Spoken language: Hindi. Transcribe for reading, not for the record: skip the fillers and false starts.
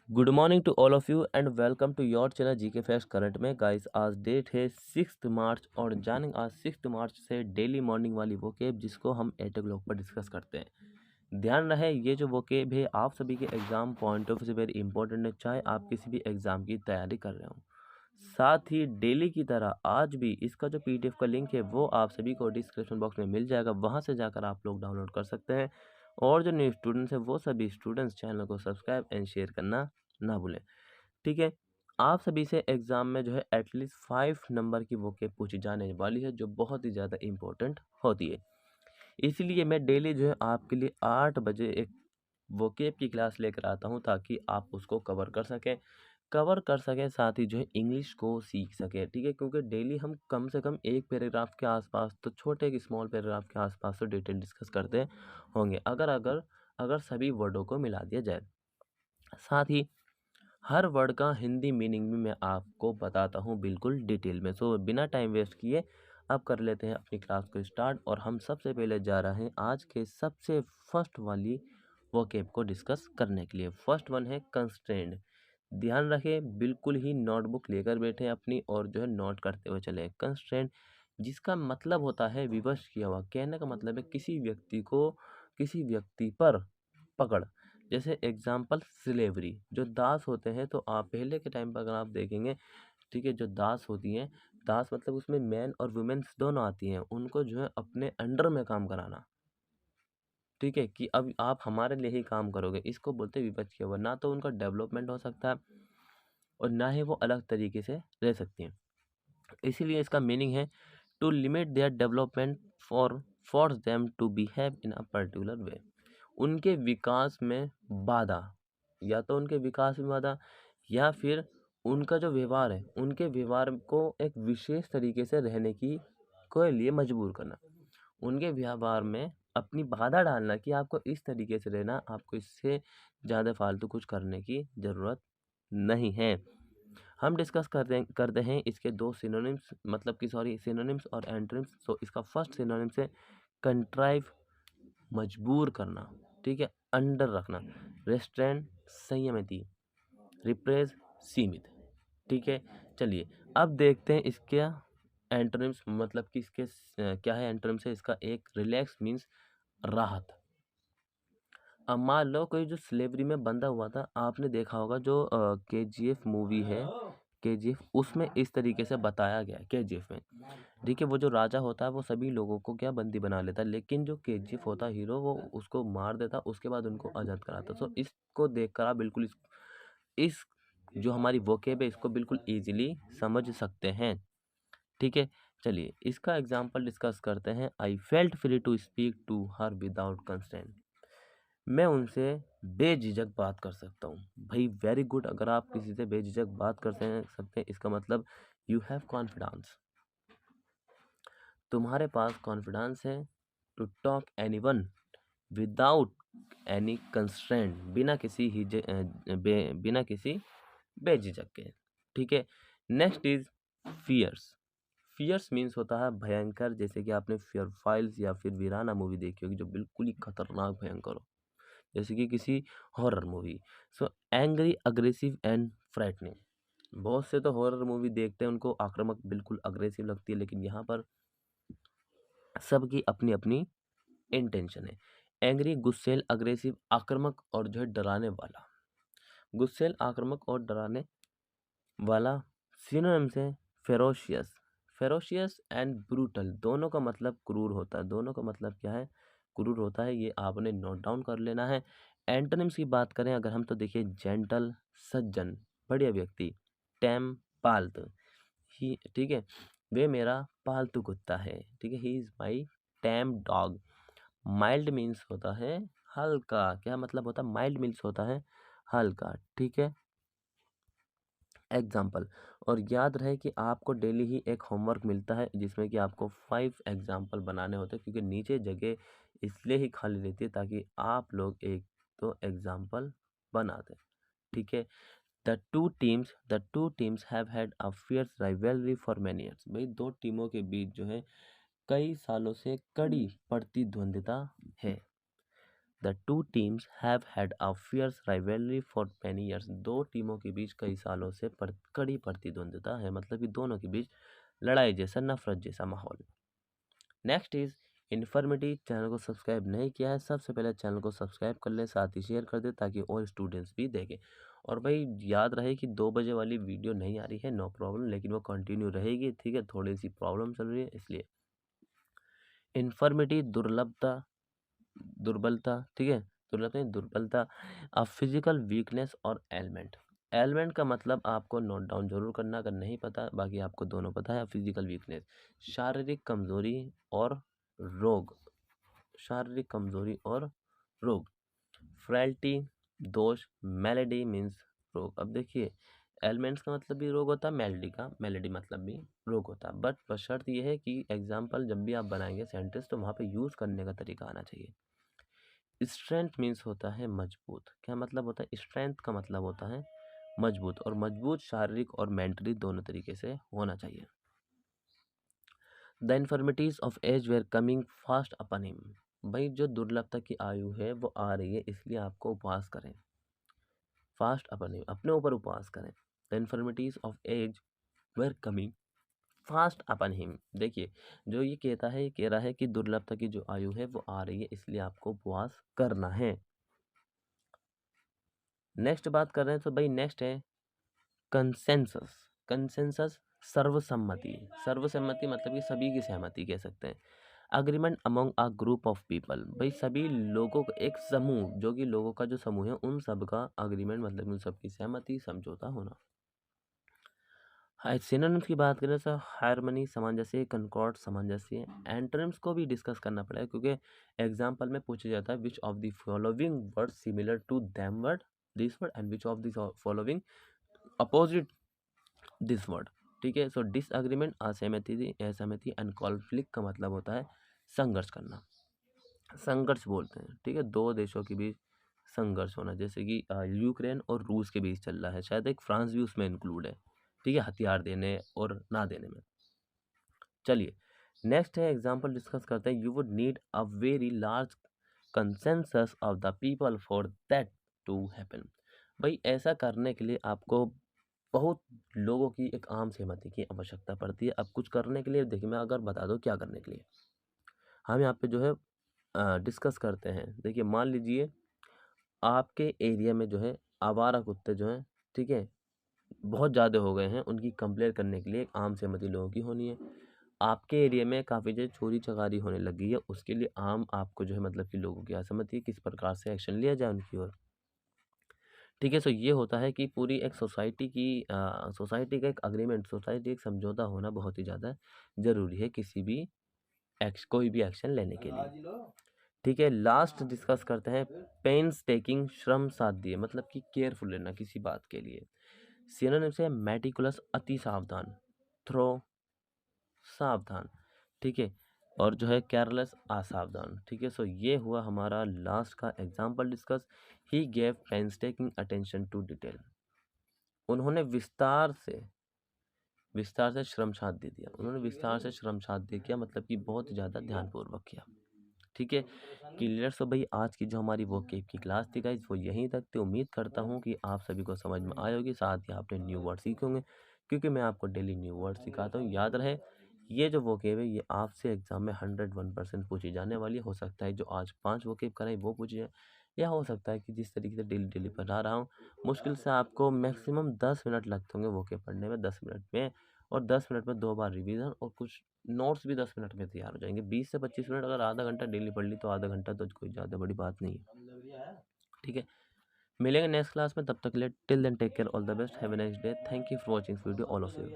Good morning to all of you and welcome to your channel GK facts current में। गाइस आज डेट है 6 मार्च और जानेंगे आज 6 मार्च से डेली मॉर्निंग वाली वोकेब जिसको हम 8 o'clock पर डिस्कस करते हैं। ध्यान रहे ये जो वोकेब है आप सभी के एग्जाम पॉइंट ऑफ व्यू से वेरी इंपॉर्टेंट है, चाहे आप किसी भी एग्जाम की तैयारी कर रहे हो। साथ ही डेली की तरह आज भी इसका जो पीडीएफ का लिंक है वो आप सभी को डिस्क्रिप्शन बॉक्स में मिल जाएगा, वहाँ से जाकर आप लोग डाउनलोड कर सकते हैं। और जो न्यू स्टूडेंट्स हैं वो सभी स्टूडेंट्स चैनल को सब्सक्राइब एंड शेयर करना ना भूलें। ठीक है, आप सभी से एग्ज़ाम में जो है एटलीस्ट 5 नंबर की वोकेब पूछी जाने वाली है जो बहुत ही ज़्यादा इम्पोर्टेंट होती है। इसीलिए मैं डेली जो है आपके लिए 8 बजे एक वोकेब की क्लास लेकर आता हूँ ताकि आप उसको कवर कर सकें साथ ही जो है इंग्लिश को सीख सकें। ठीक है, क्योंकि डेली हम कम से कम एक पैराग्राफ के आसपास तो छोटे एक स्मॉल पैराग्राफ के आसपास तो डिटेल डिस्कस करते होंगे अगर अगर अगर सभी वर्डों को मिला दिया जाए। साथ ही हर वर्ड का हिंदी मीनिंग भी मैं आपको बताता हूँ बिल्कुल डिटेल में। सो बिना टाइम वेस्ट किए अब कर लेते हैं अपनी क्लास को स्टार्ट। और हम सबसे पहले जा रहे हैं आज के सबसे फर्स्ट वाली वोकेब को डिस्कस करने के लिए। फर्स्ट वन है कंस्ट्रेंड। ध्यान रखें बिल्कुल ही नोटबुक लेकर बैठे अपनी और जो है नोट करते हुए चले। कंस्ट्रेंड जिसका मतलब होता है विवश किया हुआ, कहने का मतलब है किसी व्यक्ति पर पकड़। जैसे एग्जाम्पल स्लेवरी, जो दास होते हैं तो आप पहले के टाइम पर अगर आप देखेंगे, ठीक है, जो दास होती हैं, दास मतलब उसमें मैन और वुमेन्स दोनों आती हैं, उनको जो है अपने अंडर में काम कराना। ठीक है, कि अब आप हमारे लिए ही काम करोगे, इसको बोलते हैं विपक्ष किया हुआ। ना तो उनका डेवलपमेंट हो सकता है और ना ही वो अलग तरीके से रह सकती हैं। इसीलिए इसका मीनिंग है to limit their development for force them to behave in a particular way. उनके विकास में बाधा, या तो उनके विकास में बाधा या फिर उनका जो व्यवहार है उनके व्यवहार को एक विशेष तरीके से रहने की को लिए मजबूर करना। उनके व्यवहार में अपनी बाधा डालना कि आपको इस तरीके से रहना, आपको इससे ज़्यादा फालतू कुछ करने की ज़रूरत नहीं है। हम डिस्कस करते हैं इसके दो सिनोनिम्स, मतलब कि सॉरी सिनोनिम्स और एंटोनिम्स। सो इसका फर्स्ट सिनोनिम से कंट्राइव, मजबूर करना, ठीक है, अंडर रखना, रेस्ट्रेन संयमित, रिप्रेस सीमित। ठीक है, चलिए अब देखते हैं इसके एंटोनिम्स, मतलब कि इसके क्या है एंटोनिम्स है इसका। एक रिलैक्स मीन्स राहत। अब मान लो कोई जो स्लेवरी में बंधा हुआ था, आपने देखा होगा जो केजीएफ मूवी है, केजीएफ, उसमें इस तरीके से बताया गया है केजीएफ में। ठीक है, वो जो राजा होता है वो सभी लोगों को क्या बंदी बना लेता है, लेकिन जो केजीएफ होता है हीरो वो उसको मार देता, उसके बाद उनको आज़ाद कराता। सो इसको देखकर आप बिल्कुल इस जो हमारी वोकेब है इसको बिल्कुल ईजिली समझ सकते हैं। ठीक है, चलिए इसका एग्जाम्पल डिस्कस करते हैं। I felt free to speak to her without constraint. मैं उनसे बेझिझक बात कर सकता हूँ। भाई वेरी गुड, अगर आप किसी से बेझिझक बात कर सकते हैं इसका मतलब यू हैव कॉन्फिडेंस, तुम्हारे पास कॉन्फिडेंस है to talk anyone without any constraint, बिना किसी बेझिझक के। ठीक है, next is fierce. Fierce means होता है भयंकर, जैसे कि आपने फियर फाइल्स या फिर वीराना मूवी देखी होगी जो बिल्कुल ही खतरनाक भयंकर हो, जैसे कि किसी horror movie. So angry, aggressive and frightening. बहुत से तो हॉरर मूवी देखते हैं उनको आक्रामक बिल्कुल अग्रेसिव लगती है, लेकिन यहाँ पर सबकी अपनी अपनी इंटेंशन है। एंग्री, गुस्सेल, अग्रेसिव, आक्रामक और जो है डराने वाला। गुस्सेल, आक्रामक और डराने वाला सिनोनिम्स है फेरोशियस। फेरोशियस एंड ब्रूटल, दोनों का मतलब क्रूर होता है। दोनों का मतलब क्या है? क्रूर होता है। ये आपने नोट डाउन कर लेना है। एंटोनिम्स की बात करें अगर हम तो देखिए जेंटल, सज्जन, बढ़िया व्यक्ति, टैम, पालतू। ही, ठीक है, वे मेरा पालतू कुत्ता है। ठीक है, he is my time dog. Mild means होता है हल्का। क्या मतलब होता है? माइल्ड मीन्स होता है हल्का। ठीक है, एग्जाम्पल। और याद रहे कि आपको डेली ही एक होमवर्क मिलता है जिसमें कि आपको 5 एग्जाम्पल बनाने होते हैं, क्योंकि नीचे जगह इसलिए ही खाली रहती है ताकि आप लोग एक तो एग्जाम्पल बना दें। ठीक है, the two teams have had a fierce rivalry for many years. भाई दो टीमों के बीच जो है कई सालों से कड़ी प्रतिद्वंदिता है। The two teams have had a fierce rivalry for many years. दो टीमों के बीच कई सालों से कड़ी प्रतिद्वंद्विता है, मतलब कि दोनों के बीच लड़ाई जैसा, नफरत जैसा माहौल। Next is informative. चैनल को सब्सक्राइब नहीं किया है, सबसे पहले चैनल को सब्सक्राइब कर ले, साथ ही शेयर कर दे ताकि और स्टूडेंट्स भी देखें। और भाई याद रहे कि 2 बजे वाली वीडियो नहीं आ रही है, नो प्रॉब्लम, लेकिन वो कंटिन्यू रहेगी, ठीक है, थोड़ी सी प्रॉब्लम चल रही है इसलिए। इन्फॉर्मेटिव दुर्बलता, ठीक है, दुर्बलता अ फिजिकल वीकनेस और एलिमेंट। एलिमेंट का मतलब आपको नोट डाउन जरूर करना अगर नहीं पता, बाकी आपको दोनों पता है। फिजिकल वीकनेस शारीरिक कमजोरी और रोग, शारीरिक कमजोरी और रोग। फ्रैल्टी दोष, मेलेडी मीन्स रोग। अब देखिए एलिमेंट्स का मतलब भी रोग होता है, मेलेडी मतलब भी रोग होता है, बट बशर्त ये है कि एग्जाम्पल जब भी आप बनाएंगे सेंटेंस तो वहाँ पे यूज़ करने का तरीका आना चाहिए। स्ट्रेंथ मीन्स होता है मजबूत। क्या मतलब होता है? स्ट्रेंथ का मतलब होता है मजबूत, और मजबूत शारीरिक और मेंटली दोनों तरीके से होना चाहिए। The infirmities of age were coming fast upon him. भाई जो दुर्लभता की आयु है वो आ रही है, इसलिए आपको उपवास करें। फास्ट अपन हिम, अपने ऊपर उपवास करें। The infirmities of age were coming fast upon him. देखिए जो ये कहता है, ये कह रहा है कि दुर्लभता की जो आयु है वो आ रही है, इसलिए आपको उपवास करना है। नेक्स्ट बात कर रहे हैं तो भाई नेक्स्ट है कंसेंसस। कंसेंसस सर्वसम्मति। सर्वसम्मति मतलब कि सभी की सहमति कह सकते हैं। Agreement among a group of people. भाई सभी लोगों का एक समूह, जो कि लोगों का जो समूह है उन सब का अग्रीमेंट मतलब उन सब की सहमति, समझौता होना। सिनोनिम्स की बात करें तो हार्मनी सामंजस्य, कंकॉर्ड सामंजस्य। एंटोनिम्स को भी डिस्कस करना पड़ेगा क्योंकि एग्जाम्पल में पूछा जाता है which of the following word similar to them word this word and which of the following opposite this word. ठीक है, सो डिसएग्रीमेंट असहमति, असहमति एंड कॉन्फ्लिक्ट का मतलब होता है संघर्ष करना, संघर्ष बोलते हैं। ठीक है, दो देशों के बीच संघर्ष होना, जैसे कि यूक्रेन और रूस के बीच चल रहा है, शायद एक फ्रांस भी उसमें इंक्लूड है, ठीक है, हथियार देने और ना देने में। चलिए नेक्स्ट है एग्जाम्पल डिस्कस करते हैं। You would need a very large consensus of the people for that to happen. भाई ऐसा करने के लिए आपको बहुत लोगों की एक आम सहमति की आवश्यकता पड़ती है। अब कुछ करने के लिए देखिए मैं अगर बता दूं क्या करने के लिए, हम यहाँ पे जो है डिस्कस करते हैं। देखिए मान लीजिए आपके एरिया में जो है आवारा कुत्ते जो हैं, ठीक है, बहुत ज़्यादा हो गए हैं, उनकी कंप्लेंट करने के लिए एक आम सहमति लोगों की होनी है। आपके एरिया में काफ़ी जो चोरी चकारी होने लगी है, उसके लिए आम आपको जो है मतलब कि लोगों की असहमति, किस प्रकार से एक्शन लिया जाए उनकी ओर। ठीक है, सो ये होता है कि पूरी एक सोसाइटी की सोसाइटी का एक अग्रीमेंट, सोसाइटी एक समझौता होना बहुत ही ज़्यादा ज़रूरी है किसी भी कोई भी एक्शन लेने के लिए। ठीक है, लास्ट डिस्कस करते हैं पेन्स टेकिंग, श्रम साध्य, मतलब कि केयरफुल लेना किसी बात के लिए। सिनोनिम से मेटिकुलस अति सावधान, थ्रो सावधान, ठीक है, और जो है केयरलेस असावधान। ठीक है, सो ये हुआ हमारा लास्ट का example discuss. He gave painstaking attention to detail. उन्होंने विस्तार से श्रम साध्य दिया, उन्होंने विस्तार से श्रम साध्य किया, मतलब कि बहुत ज़्यादा ध्यानपूर्वक किया। ठीक है, क्लियर। सो भाई आज की जो हमारी वो केप की क्लास थी गाइज वो यहीं तक थी। उम्मीद करता हूँ कि आप सभी को समझ में आए होगी, साथ ही आपने न्यू वर्ड सीखे होंगे, क्योंकि मैं आपको डेली न्यू वर्ड सिखाता हूँ। याद रहे ये जो वोकेब है ये आपसे एग्जाम में 101% पूछी जाने वाली है। हो सकता है जो आज 5 वोकेब कराई वो पूछी जाए, या हो सकता है कि जिस तरीके से डेली डेली पढ़ा रहा हूँ मुश्किल से आपको मैक्सिमम 10 मिनट लगते होंगे वोकेब पढ़ने में, 10 मिनट में, और 10 मिनट में 2 बार रिवीजन और कुछ नोट्स भी 10 मिनट में तैयार हो जाएंगे। 20 से 25 मिनट, अगर आधा घंटा डेली पढ़ ली तो आधा घंटा तो कोई ज़्यादा बड़ी बात नहीं है। ठीक है, मिलेंगे नेक्स्ट क्लास में, तब तक के लिए till then take care, all the best, have a nice day, thank you for watching video all of you.